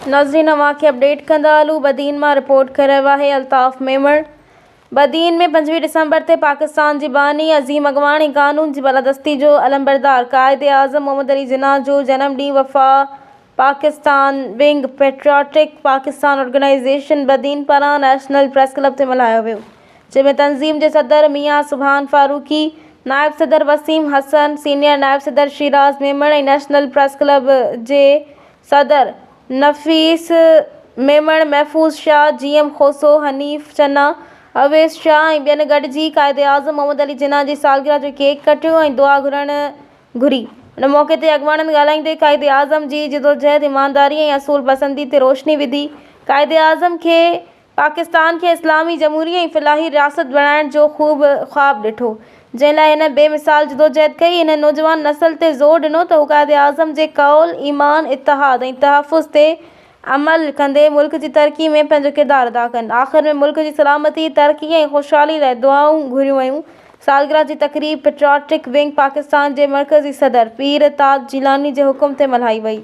नाज़रीन अवांखे अपडेट कंदा हलूं। बदीन मां रिपोर्ट करे रहियो आहे अल्ताफ़ मेमण। बदीन में 25 डिसंबर ते पाकिस्तान जी बानी अज़ीम अॻवानी क़ानून जी बालादस्ती जो अलमबरदार क़ाइदे आज़म मोहम्मद अली जिन्ना जो जनम ॾींहुं वफ़ा Pakistan wing patriotic Pakistan organization Badin पारां नेशनल प्रेस क्लब ते मल्हायो वियो, जंहिंमें तंज़ीम जे सदर मियां सुभान फारूकी, नायब सदर वसीम हसन, सीनियर नायब सदर शिराज मेमण ऐं नेशनल प्रेस क्लब जे सदर नफ़ीस मेमण, महफूज़ शाह, जीएम खोसो, हनीफ़ चन्ना, अवेस शाह ऐं ॿियनि गॾिजी क़ाइदे आज़म मोहम्मद अली जिन्ना जी सालगिरह जो केक कटियो ऐं दुआ घुरी। उन मौक़े ते अॻवाननि ॻाल्हाईंदे क़ाइदे आज़म जी जिदोजहद, ईमानदारी ऐं असूल पसंदी ते रोशनी विधी। क़ाइदे आज़म खे पाकिस्तान खे इस्लामी जमहूरी ऐं फ़लाही रियासत बणाइण जो ख़ूब ख़्वाबु ॾिठो, जंहिं लाइ हिन बेमिसाल जिदोजहद कई। हिन नौजवान नस्ल ते ज़ोर ॾिनो त हू क़ाइदे आज़म जे क़ौल, ईमान, इत्तिहाद ऐं तहफ़्फ़ुज़ ते अमल कंदे मुल्क जी तरक़ी में पंहिंजो किरदारु अदा कनि। आख़िर में मुल्क जी सलामती, तरक़ी ऐं ख़ुशहाली लाइ दुआऊं घुरियूं वयूं। सालगिरह जी तक़रीब पेट्रियाटिक विंग पाकिस्तान जे मर्कज़ी सदर पीर ताज जिलानी जे हुकुम ते मल्हाई वई।